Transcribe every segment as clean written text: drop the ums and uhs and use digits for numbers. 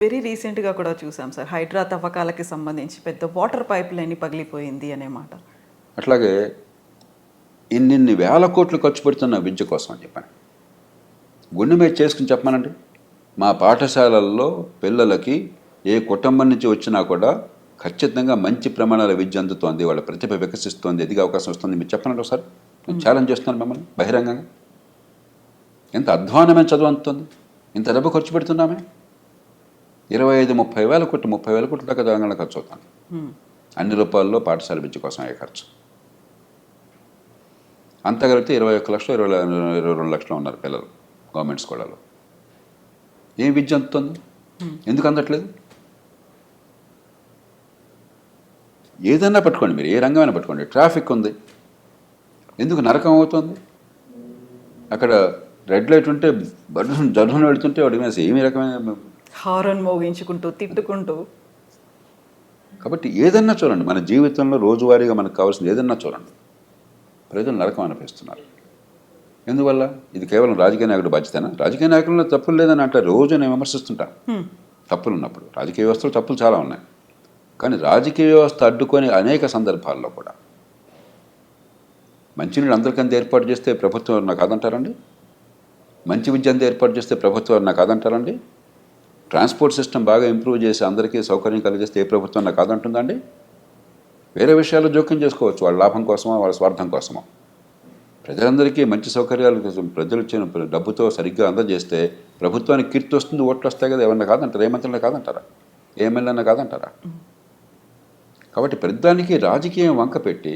Very రీసెంట్‌గా కూడా చూసాం సార్. హైడ్రా తవ్వకాలకి సంబంధించి పెద్ద వాటర్ పైప్ లైన్ పగిలిపోయింది అనే మాట. అట్లాగే ఇన్నిన్ని వేల కోట్లు ఖర్చు పెడుతున్న విద్య కోసం అని చెప్పాను. గుండె మీద చేసుకుని చెప్పమానండి. మా పాఠశాలల్లో పిల్లలకి ఏ కుటుంబం నుంచి వచ్చినా కూడా ఖచ్చితంగా మంచి ప్రమాణాల విద్య అందుతోంది, వాళ్ళ ప్రతిభ వికసిస్తోంది, ఎదిగే అవకాశం వస్తుంది. మీరు చెప్పనండి ఒకసారి. నేను ఛాలెంజ్ చేస్తున్నాను మిమ్మల్ని బహిరంగంగా. ఎంత అధ్వానమైన చదువు అందుతుంది, ఇంత డబ్బు ఖర్చు పెడుతున్నామే. 25-30 వేల కోట్లు, 30 వేల కోట్ల దాకా తెలంగాణ ఖర్చు అవుతుంది. అన్ని రూపాయల్లో పాఠశాల విద్య కోసం అయ్యే ఖర్చు. అంతా కలిపితే 21 లక్షలు, 22 లక్షలు ఉన్నారు పిల్లలు గవర్నమెంట్ స్కూళ్ళలో. ఏం విద్య అందుతుంది? ఎందుకు అందట్లేదు? ఏదన్నా పట్టుకోండి, మీరు ఏ రంగమైనా పట్టుకోండి. ట్రాఫిక్ ఉంది, ఎందుకు నరకం అవుతుంది? అక్కడ రెడ్ లైట్ ఉంటే జర్రును వెళుతుంటే వాడి మీద ఏమి రకమైన హారన్ మోగించుకుంటూ, తిట్టుకుంటూ. కాబట్టి ఏదన్నా చూడండి, మన జీవితంలో రోజువారీగా మనకు కావాల్సింది ఏదన్నా చూడండి, ప్రజలు నరకం అనిపిస్తున్నారు. ఎందువల్ల? ఇది కేవలం రాజకీయ నాయకుడు బాధ్యతనా? రాజకీయ నాయకుల్లో తప్పులు లేదని అంటారు. రోజు నేను విమర్శిస్తుంటాను తప్పులు ఉన్నప్పుడు. రాజకీయ వ్యవస్థలో తప్పులు చాలా ఉన్నాయి, కానీ రాజకీయ వ్యవస్థ అడ్డుకొని అనేక సందర్భాల్లో కూడా మంచినీళ్ళు అందరికంత ఏర్పాటు చేస్తే ప్రభుత్వం నాకు కాదంటారండి? మంచి విద్య అంతా ఏర్పాటు చేస్తే ప్రభుత్వం నాకు కాదంటారండి? ట్రాన్స్పోర్ట్ సిస్టమ్ బాగా ఇంప్రూవ్ చేసి అందరికీ సౌకర్యం కలిగిస్తే ఏ ప్రభుత్వం నాకు కాదంటుందండి? వేరే విషయాల్లో జోక్యం చేసుకోవచ్చు, వాళ్ళ లాభం కోసమో వాళ్ళ స్వార్థం కోసమో. ప్రజలందరికీ మంచి సౌకర్యాలు ప్రజలు ఇచ్చిన డబ్బుతో సరిగ్గా అందజేస్తే ప్రభుత్వానికి కీర్తి వస్తుంది, ఓట్లు వస్తాయి కదా. ఏమన్నా కాదంటారా? ఏ మంత్రులన్నా కాదంటారా? ఏ ఎమ్మెల్యేనా కాదంటారా? కాబట్టి ప్రతిదానికి రాజకీయం వంక పెట్టి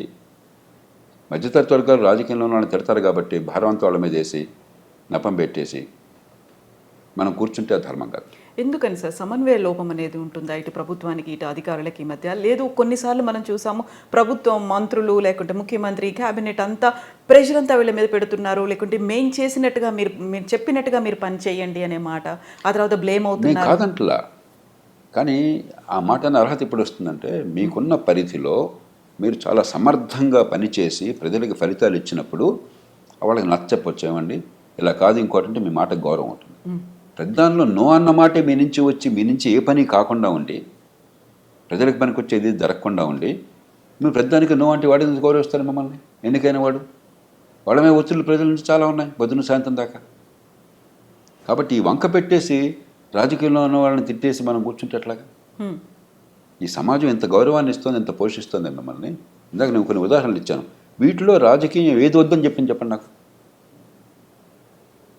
మధ్యతరగతి వర్గాలు రాజకీయంలో వాళ్ళని తిడతారు కాబట్టి భారవంతం వాళ్ళ మీద వేసి నపం పెట్టేసి మనం కూర్చుంటే అది ధర్మం కాదు. ఎందుకని సార్ సమన్వయ లోపం అనేది ఉంటుందా ఇటు ప్రభుత్వానికి ఇటు అధికారులకి మధ్య? లేదు, కొన్నిసార్లు మనం చూసాము ప్రభుత్వం, మంత్రులు లేకుంటే ముఖ్యమంత్రి, క్యాబినెట్ అంతా ప్రెషర్ అంతా వీళ్ళ మీద పెడుతున్నారు, లేకుంటే మేము చేసినట్టుగా మీరు చెప్పినట్టుగా మీరు పని చేయండి అనే మాట, ఆ తర్వాత బ్లేమ్ అవుతున్నారు. కాదంటలా, కానీ ఆ మాట అనే అర్హత ఇప్పుడు వస్తుందంటే మీకున్న పరిధిలో మీరు చాలా సమర్థంగా పనిచేసి ప్రజలకు ఫలితాలు ఇచ్చినప్పుడు వాళ్ళకి నచ్చపొచ్చేమండి, ఇలా కాదు ఇంకోటి అంటే మీ మాటకు గౌరవం ఉంటుంది. ప్రధానంలో నో అన్న మాటే మీ నుంచి వచ్చి మీ నుంచి ఏ పని కాకుండా ఉండి ప్రజలకు పనికి వచ్చేది జరగకుండా ఉండి మీరు ప్రధానికి నో అంటే వాడిని గౌరవిస్తారు మిమ్మల్ని? ఎన్నికైన వాడు వాళ్ళమే ఒత్తిళ్ళు ప్రజల నుంచి చాలా ఉన్నాయి పొద్దున్న సాయంత్రం దాకా. కాబట్టి ఈ వంక పెట్టేసి రాజకీయంలో ఉన్న వాళ్ళని తిట్టేసి మనం కూర్చుంటే ఎట్లాగా? ఈ సమాజం ఎంత గౌరవాన్ని ఇస్తుంది, ఎంత పోషిస్తుంది మిమ్మల్ని. ఇందాక నేను కొన్ని ఉదాహరణలు ఇచ్చాను. వీటిలో రాజకీయం ఏది వద్దని చెప్పండి నాకు.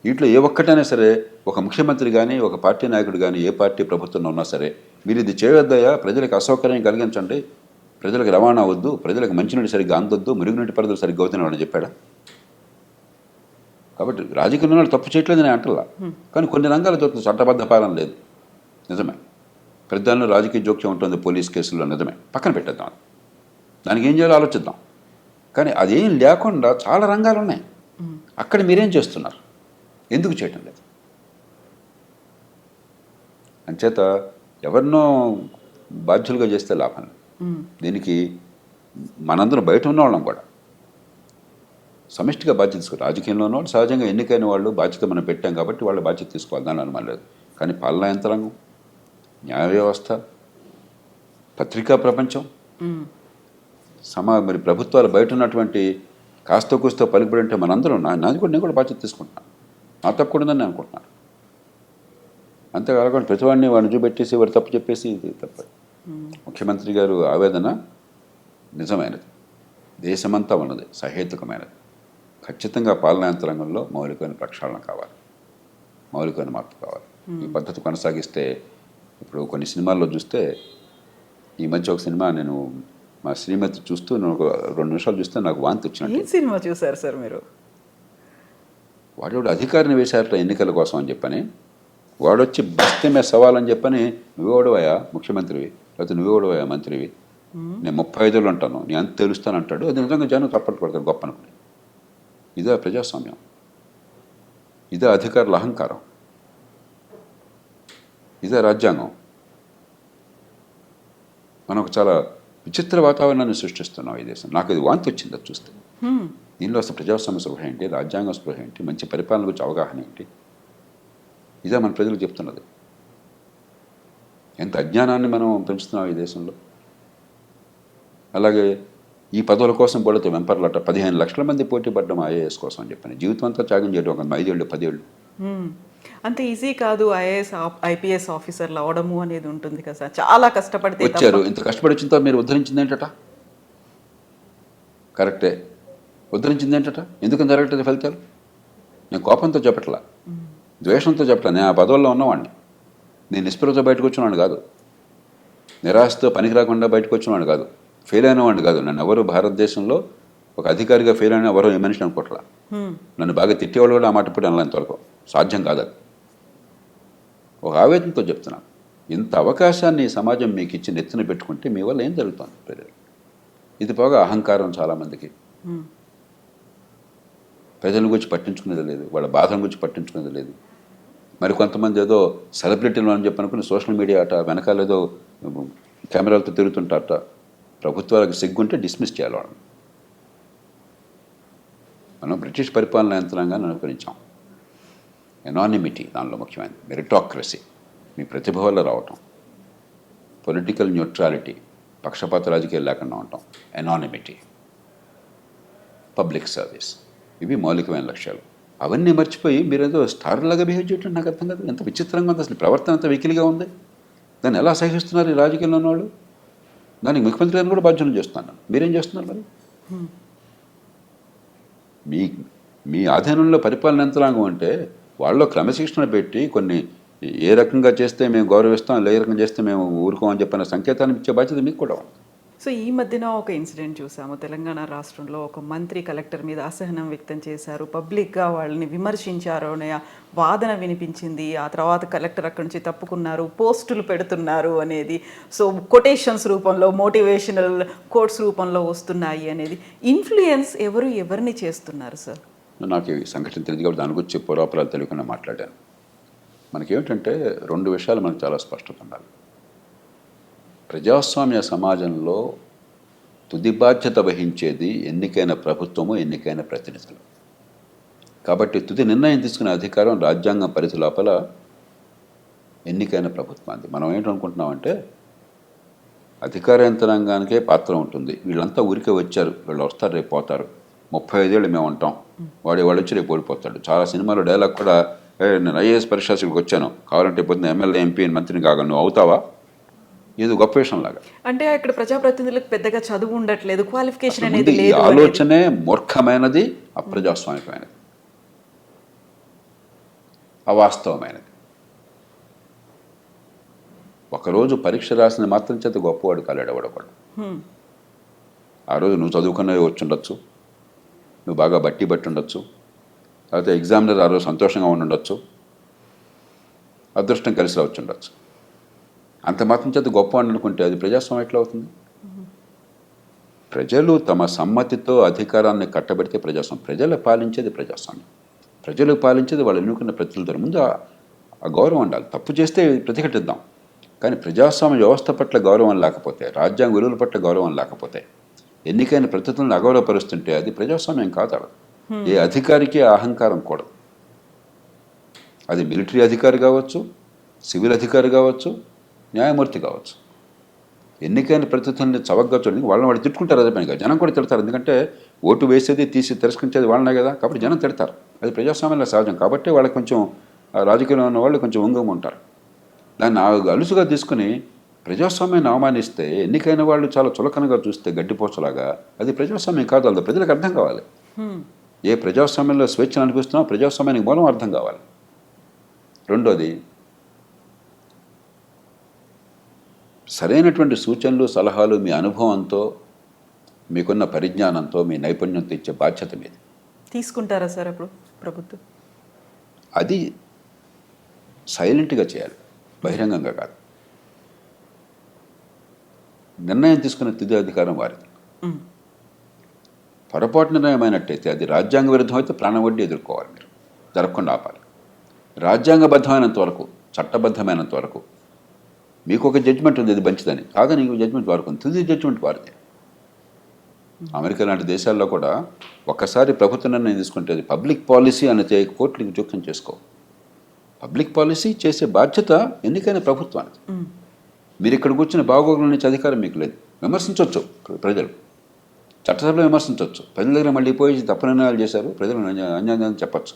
వీటిలో ఏ ఒక్కటైనా సరే ఒక ముఖ్యమంత్రి కానీ ఒక పార్టీ నాయకుడు కానీ ఏ పార్టీ ప్రభుత్వంలో ఉన్నా సరే మీరు ఇది చేయవద్దయా, ప్రజలకు అసౌకర్యం కలిగించండి, ప్రజలకు రవాణా వద్దు, ప్రజలకు మంచినీటి సరిగ్గా అందొద్దు, మురుగునీటి పరిధులు సరిగ్గా అవుతున్నాడు చెప్పాడా? కాబట్టి రాజకీయంలో వాళ్ళు తప్పు చేయట్లేదు నేను అంటలా, కానీ కొన్ని రంగాలు దొరుకుతుంది చట్టబద్ధ పాలన లేదు, నిజమే. ప్రధానంలో రాజకీయ జోక్యం ఉంటుంది పోలీస్ కేసుల్లో, నిజమే. పక్కన పెట్టేద్దాం, దానికి ఏం చేయాలో ఆలోచిద్దాం. కానీ అదేం లేకుండా చాలా రంగాలు ఉన్నాయి. అక్కడ మీరేం చేస్తున్నారు? ఎందుకు చేయటం లేదు? అంచేత ఎవరినో బాధ్యులుగా చేస్తే లాభం లేదు. దీనికి మనందరం బయట ఉన్న వాళ్ళం కూడా సమిష్టిగా బాధ్యత తీసుకోవాలి. రాజకీయంలో ఉన్న వాళ్ళు సహజంగా ఎన్నికైన వాళ్ళు బాధ్యత మనం పెట్టాం కాబట్టి వాళ్ళు బాధ్యత తీసుకోవాలి, దాని అనుమానం లేదు. కానీ పాలనా యంత్రాంగం, న్యాయ వ్యవస్థ, పత్రికా ప్రపంచం, మరి ప్రభుత్వాలు బయట ఉన్నటువంటి కాస్త కూస్తో పలుకుబడి అంటే మనందరం నాది కూడా, నేను కూడా బాధ్యత తీసుకుంటున్నాను, నా తప్పకూడదని నేను అనుకుంటున్నాను. అంతేకాకుండా ప్రతివాడిని వాడిని చూపెట్టేసి వాడు తప్పు చెప్పేసి ఇది తప్ప. ముఖ్యమంత్రి గారు ఆవేదన నిజమైనది, దేశమంతా ఉన్నది, సహేతుకమైనది. ఖచ్చితంగా పాలనా యంత్రాంగంలో మౌలికమైన ప్రక్షాళన కావాలి, మౌలికమైన మార్పు కావాలి. ఈ పద్ధతి కొనసాగిస్తే ఇప్పుడు కొన్ని సినిమాల్లో చూస్తే, ఈ మధ్య ఒక సినిమా నేను మా శ్రీమతి చూస్తూ నేను ఒక 2 నిమిషాలు చూస్తే నాకు వాంతి వచ్చినట్టు. ఏ సినిమా చూసారు సార్ మీరు? వాడు అధికారిని వేశారట ఎన్నికల కోసం అని చెప్పని, వాడొచ్చి బస్తే మీద సవాలని చెప్పని, నువ్వెవడవయా ముఖ్యమంత్రివి, లేకపోతే నువ్వెవడవయా మంత్రివి, నేను 35 అంటాను, నేను అంత తెలుస్తాను అంటాడు. అది నిజంగా జనం తప్పట్టు పడతారు గొప్ప అనుకుని. ఇదే ప్రజాస్వామ్యం, ఇదే అధికారుల అహంకారం, ఇదే రాజ్యాంగం. మనకు చాలా విచిత్ర వాతావరణాన్ని సృష్టిస్తున్నాం ఈ దేశం. నాకు ఇది వాంతి వచ్చింది అది చూస్తే. దీనిలో అసలు ప్రజాస్వామ్య స్పృహ ఏంటి, రాజ్యాంగ స్పృహ ఏంటి, మంచి పరిపాలన గురించి అవగాహన ఏంటి, ఇదే మన ప్రజలకు చెప్తున్నది. ఎంత అజ్ఞానాన్ని మనం పెంచుతున్నాం ఈ దేశంలో. అలాగే ఈ పదవుల కోసం పడితే వెంపర్లట 15 లక్షల మంది పోటీ పడ్డం ఐఏఎస్ కోసం అని చెప్పాను. జీవితం అంతా త్యాగం చేయడం, ఒక 5 ఏళ్ళు 10 ఏళ్ళు. అంత ఈజీ కాదు ఐఏఎస్ ఐపీఎస్ ఆఫీసర్లు అవడము అనేది ఉంటుంది కదా సార్. చాలా కష్టపడితే వచ్చారు. ఇంత కష్టపడి వచ్చిన తర్వాత మీరు ఉద్ధరించింది ఏంటట? కరెక్టే, ఉద్ధరించింది ఏంటట? ఎందుకని జరగట్లేదు ఫలితాలు? నేను కోపంతో చెప్పట్లా, ద్వేషంతో చెప్పట్లా. నేను ఆ పదవుల్లో ఉన్నవాడిని. నేను నిస్పృహతో బయటకు వచ్చినవాడిని కాదు, నిరాశతో పనికి రాకుండా బయటకు వచ్చినవాడిని కాదు, ఫెయిల్ అయినవాడిని కాదు. నన్ను ఎవరు భారతదేశంలో ఒక అధికారిగా ఫెయిల్ అయినా ఎవరో ఏ మనిషిని అనుకోవట్లా. నన్ను బాగా తిట్టేవాళ్ళు కూడా ఆ మాట ఇప్పుడు అనలేంతవరకు సాధ్యం కాదు. అది ఒక ఆవేదనతో చెప్తున్నాను. ఇంత అవకాశాన్ని సమాజం మీకు ఇచ్చి నెత్తిన పెట్టుకుంటే మీ వల్ల ఏం జరుగుతుంది ప్రజలు? ఇది పోగా అహంకారం చాలామందికి. ప్రజల గురించి పట్టించుకునేది లేదు, వాళ్ళ బాధల గురించి పట్టించుకునేది లేదు. మరి కొంతమంది ఏదో సెలబ్రిటీలు అని చెప్పి అనుకుని సోషల్ మీడియా అట వెనకాల ఏదో కెమెరాలతో తిరుగుతుంటారట. ప్రభుత్వాలకు సిగ్గుంటే డిస్మిస్ చేయాలి వాళ్ళని. మనం బ్రిటిష్ పరిపాలన యంత్రాంగాన్ని అనుకరించాం. ఎనానిమిటీ దానిలో ముఖ్యమైనది, మెరిటాక్రసీ, మీ ప్రతిభ వల్ల రావటం, పొలిటికల్ న్యూట్రాలిటీ, పక్షపాత రాజకీయాలు లేకుండా ఉండటం, ఎనానిమిటీ, పబ్లిక్ సర్వీస్, ఇవి మౌలికమైన లక్ష్యాలు. అవన్నీ మర్చిపోయి మీరేదో స్టార్లాగా బిహేవ్ చేయటం నాకు అర్థం కాదు. ఎంత విచిత్రంగా ఉంది అసలు, ప్రవర్తన అంత వెకిలిగా ఉంది. దాన్ని ఎలా సహిస్తున్నారు ఈ రాజకీయంలో ఉన్నవాళ్ళు? దానికి ముఖ్యమంత్రి గారిని కూడా బాధ్యతలు చేస్తున్నాను. మీరేం చేస్తున్నారు మరి? మీ ఆధీనంలో పరిపాలన యంత్రాంగం అంటే వాళ్ళలో క్రమశిక్షణ పెట్టి కొన్ని ఏ రకంగా చేస్తే మేము గౌరవిస్తాం, ఏ రకంగా చేస్తే మేము ఊరుకోమని చెప్పిన సంకేతాన్ని ఇచ్చే బాధ్యత మీకు కూడా ఉంది. సో ఈ మధ్యన ఒక ఇన్సిడెంట్ చూసాము. తెలంగాణ రాష్ట్రంలో ఒక మంత్రి కలెక్టర్ మీద అసహనం వ్యక్తం చేశారు, పబ్లిక్గా వాళ్ళని విమర్శించారు అనే వాదన వినిపించింది. ఆ తర్వాత కలెక్టర్ అక్కడి నుంచి తప్పుకున్నారు, పోస్టులు పెడుతున్నారు అనేది. సో కొటేషన్స్ రూపంలో, మోటివేషనల్ కోట్స్ రూపంలో వస్తున్నాయి అనేది. ఇన్ఫ్లుయెన్స్ ఎవరిని చేస్తున్నారు సార్? నాకు ఈ సంఘటన తెలియదు కాబట్టి దాని గురించి పురాపురాలు తెలియకుండా మాట్లాడాను. మనకేమిటంటే 2 విషయాలు మనకు చాలా స్పష్టత ఉండాలి. ప్రజాస్వామ్య సమాజంలో తుది బాధ్యత వహించేది ఎన్నికైన ప్రభుత్వము, ఎన్నికైన ప్రతినిధులు. కాబట్టి తుది నిర్ణయం తీసుకునే అధికారం రాజ్యాంగం పరిధి లోపల ఎన్నికైన ప్రభుత్వానికి. మనం ఏంటనుకుంటున్నామంటే అధికార యంత్రాంగానికే పాత్ర ఉంటుంది. వీళ్ళంతా ఊరికే వచ్చారు, వీళ్ళు వస్తారు, రేపు పోతారు, 35 ఏళ్ళు మేము ఉంటాం, వాడు వచ్చి రేపు ఓడిపోతాడు. చాలా సినిమాలో డైలాగ్ కూడా, నేను ఐఏఎస్ పరీక్షలకు వచ్చాను, కావాలంటే పొద్దున్న ఎమ్మెల్యే, ఎంపీ, మంత్రిని కాగలను, నువ్వు అవుతావా? ఇది గొప్ప విషయం లాగా. అంటే ఇక్కడ ప్రజాప్రతినిధులకు పెద్దగా చదువు ఉండట్లేదు, క్వాలిఫికేషన్ అనేది ఈ లేదు. ఆలోచనే మూర్ఖమైనది, అప్రజాస్వామికమైనది, అవాస్తవమైనది. ఒకరోజు పరీక్ష రాసిన మాత్రం చేత గొప్పవాడు కాలేడు ఎవడొకడు. ఆ రోజు నువ్వు చదువుకున్నవి వచ్చి ఉండొచ్చు, నువ్వు బాగా బట్టి ఉండొచ్చు, లేకపోతే ఎగ్జామినర్ ఆ రోజు సంతోషంగా ఉండొచ్చు, అదృష్టం కలిసి రావచ్చు ఉండొచ్చు. అంత మాత్రం చేత గొప్పవాడిని అనుకుంటే అది ప్రజాస్వామ్యం ఎట్లా అవుతుంది? ప్రజలు తమ సమ్మతితో అధికారాన్ని కట్టబెడితే ప్రజాస్వామ్యం. ప్రజలు పాలించేది ప్రజాస్వామ్యం. ప్రజలు పాలించేది వాళ్ళు ఎన్నుకున్న ప్రతినిధుల ముందు ఆ గౌరవం ఉండాలి. తప్పు చేస్తే ప్రతిఘటిద్దాం, కానీ ప్రజాస్వామ్య వ్యవస్థ పట్ల గౌరవం లేకపోతే, రాజ్యాంగ విలువల పట్ల గౌరవం లేకపోతే, ఎన్నికైన ప్రతినిధులను అగౌరవపరుస్తుంటే అది ప్రజాస్వామ్యం కాదు. ఏ అధికారికి అహంకారం కూడదు. అది మిలిటరీ అధికారి కావచ్చు, సివిల్ అధికారి కావచ్చు, న్యాయమూర్తి కావచ్చు. ఎన్నికైన ప్రతినిధుల్ని చవకగా చూడండి, వాళ్ళని వాళ్ళు తిట్టుకుంటారు. అదే పనిగా జనం కూడా తిడతారు. ఎందుకంటే ఓటు వేసేది తీసి తిరస్కరించేది వాళ్ళనే కదా, కాబట్టి జనం తిడతారు. అది ప్రజాస్వామ్యంలో సహజం. కాబట్టి వాళ్ళకి కొంచెం రాజకీయంలో ఉన్న వాళ్ళు కొంచెం వంగం ఉంటారు. దాన్ని అలుసుగా తీసుకుని ప్రజాస్వామ్యాన్ని అవమానిస్తే, ఎన్నికైన వాళ్ళు చాలా చులకనగా చూస్తే గడ్డిపోచలాగా, అది ప్రజాస్వామ్యం కాదు. అది ప్రజలకు అర్థం కావాలి. ఏ ప్రజాస్వామ్యంలో స్వేచ్ఛను అనిపిస్తున్నామో ప్రజాస్వామ్యానికి మూలం అర్థం కావాలి. రెండోది, సరైనటువంటి సూచనలు, సలహాలు మీ అనుభవంతో, మీకున్న పరిజ్ఞానంతో, మీ నైపుణ్యంతో ఇచ్చే బాధ్యత మీది. తీసుకుంటారా సార్ అప్పుడు ప్రభుత్వం? అది సైలెంట్గా చేయాలి, బహిరంగంగా కాదు. నిర్ణయం తీసుకునే తుది అధికారం వారిది. పొరపాటు నిర్ణయం అయినట్టయితే, అది రాజ్యాంగ విరుద్ధం అయితే ప్రాణ వడ్డీ ఎదుర్కోవాలి. మీరు జరగకుండా ఆపాలి. రాజ్యాంగబద్ధమైనంత వరకు, చట్టబద్ధమైనంత వరకు మీకు ఒక జడ్జిమెంట్ ఉంది, అది మంచిదని. కాదని జడ్జిమెంట్ వారుకుంది, తుది జడ్జిమెంట్ వారిది. అమెరికా లాంటి దేశాల్లో కూడా ఒక్కసారి ప్రభుత్వ నిర్ణయం తీసుకుంటే అది పబ్లిక్ పాలసీ అనేది కోర్టులకు జోక్యం చేసుకో. పబ్లిక్ పాలసీ చేసే బాధ్యత ఎన్నికైన ప్రభుత్వానికి. మీరు ఇక్కడ కూర్చుని బాగోగుల నుంచి అధికారం మీకు లేదు. విమర్శించవచ్చు ప్రజలు, చట్టసభలో విమర్శించవచ్చు. ప్రజల దగ్గర మళ్ళీ పోయి తప్పు నిర్ణయాలు చేశారు, ప్రజలు అన్యాయం చెప్పచ్చు.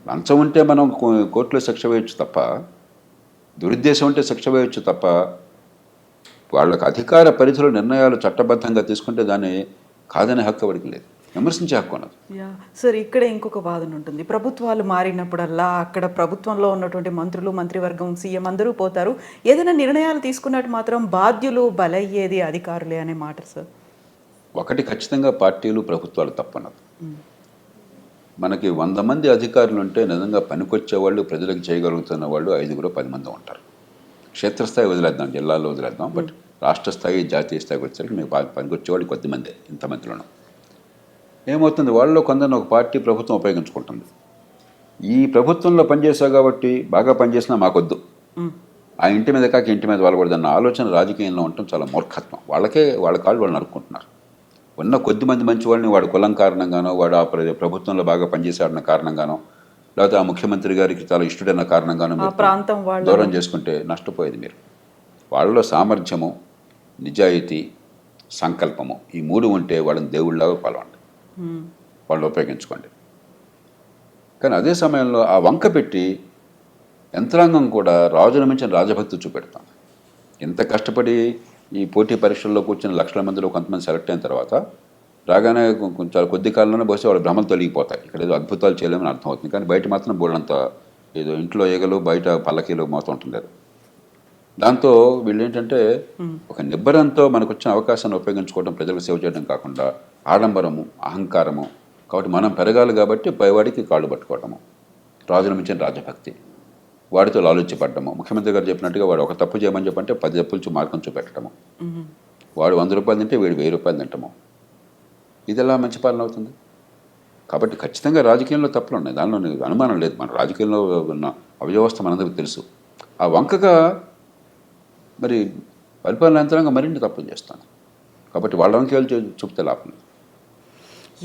లంచం ఉంటే మనం కోర్టులో శిక్ష వేయచ్చు తప్ప, దురుద్దేశం ఉంటే శిక్ష వేయచ్చు తప్ప, వాళ్ళకి అధికార పరిధిలో నిర్ణయాలు చట్టబద్ధంగా తీసుకుంటే దాన్ని కాదనే హక్కు ఎవరికి లేదు, విమర్శించే హక్కు అన్నది. యా సార్, ఇక్కడ ఇంకొక వాదన ఉంటుంది. ప్రభుత్వాలు మారినప్పుడల్లా అక్కడ ప్రభుత్వంలో ఉన్నటువంటి మంత్రులు, మంత్రివర్గం, సీఎం అందరూ పోతారు. ఏదైనా నిర్ణయాలు తీసుకున్నట్టు మాత్రం బాధ్యులు బలయ్యేది అధికారులే అనే మాట సార్. ఒకటి ఖచ్చితంగా పార్టీలు, ప్రభుత్వాలు తప్పన్నది. మనకి 100 మంది అధికారులు ఉంటే నిజంగా పనికొచ్చేవాళ్ళు, ప్రజలకు చేయగలుగుతున్న వాళ్ళు 5-10 మంది ఉంటారు. క్షేత్రస్థాయి వదిలేద్దాం, జిల్లాలో వదిలేద్దాం, బట్ రాష్ట్ర స్థాయి, జాతీయ స్థాయికి వచ్చేసరికి మీకు పనికొచ్చేవాళ్ళు కొద్దిమందే. ఇంతమందిలోనూ ఏమవుతుంది, వాళ్ళలో కొందరిని ఒక పార్టీ, ప్రభుత్వం ఉపయోగించుకుంటుంది. ఈ ప్రభుత్వంలో పనిచేశావు కాబట్టి బాగా పనిచేసినా మాకొద్దు, ఆ ఇంటి మీద కాక ఇంటి మీద వాళ్ళకూడదన్న ఆలోచన రాజకీయంలో ఉండటం చాలా మూర్ఖత్వం. వాళ్ళ కాళ్ళు వాళ్ళు నరుక్కుంటున్నారు. ఉన్న కొద్దిమంది మంచి వాళ్ళని వాడు కులం కారణంగానో, వాడు ఆ ప్రభుత్వంలో బాగా పనిచేశాడన్న కారణంగానో, లేకపోతే ఆ ముఖ్యమంత్రి గారికి చాలా ఇష్టడన్న కారణంగానో మీరు దూరం చేసుకుంటే నష్టపోయేది మీరు. వాళ్ళలో సామర్థ్యము, నిజాయితీ, సంకల్పము, ఈ 3 ఉంటే వాళ్ళని దేవుళ్ళలాగా పాల్గొండి, వాళ్ళు ఉపయోగించుకోండి. కానీ అదే సమయంలో ఆ వంక పెట్టి యంత్రాంగం కూడా రాజుల మించిన రాజభక్తి చూపెడతాం. ఎంత కష్టపడి ఈ పోటీ పరీక్షల్లో కూర్చుని లక్షల మందిలో కొంతమంది సెలెక్ట్ అయిన తర్వాత రాగానే కొంచెం కొద్ది కాలంలోనే బహుశా వాళ్ళ భ్రమలు తొలగిపోతాయి. ఇక్కడ ఏదో అద్భుతాలు చేయలేమని అర్థమవుతుంది. కానీ బయట మాత్రం బోళ్ళంత ఏదో ఇంట్లో ఏగలు, బయట పల్లకీలు మోతం ఉంటుంది. దాంతో వీళ్ళు ఏంటంటే ఒక నిబ్బరంతో మనకు వచ్చిన అవకాశాన్ని ఉపయోగించుకోవడం, ప్రజలకు సేవ చేయడం కాకుండా ఆడంబరము, అహంకారము. కాబట్టి మనం పెరగాలి కాబట్టి పైవాడికి కాళ్ళు పట్టుకోవడము, రాజుల మించిన రాజభక్తి, వాడితో లాలుచిపడ్డము. ముఖ్యమంత్రి గారు చెప్పినట్టుగా వాడు ఒక తప్పు చేయమని చెప్పంటే 10 తప్పులు మార్గం చూపెట్టడము. వాడు 100 రూపాయలు తింటే వీడు 1000 రూపాయలు తింటాము. ఇది ఎలా మంచి పాలన అవుతుంది? కాబట్టి ఖచ్చితంగా రాజకీయంలో తప్పులు ఉన్నాయి, దానిలో అనుమానం లేదు. మన రాజకీయంలో ఉన్న అవ్యవస్థ మనందరికీ తెలుసు. ఆ వంకగా మరి పరిపాలన యంత్రాంగం మరిన్ని తప్పులు చేస్తాను. కాబట్టి వాళ్ళ వంకేలు చూపితే లాభం లేదు.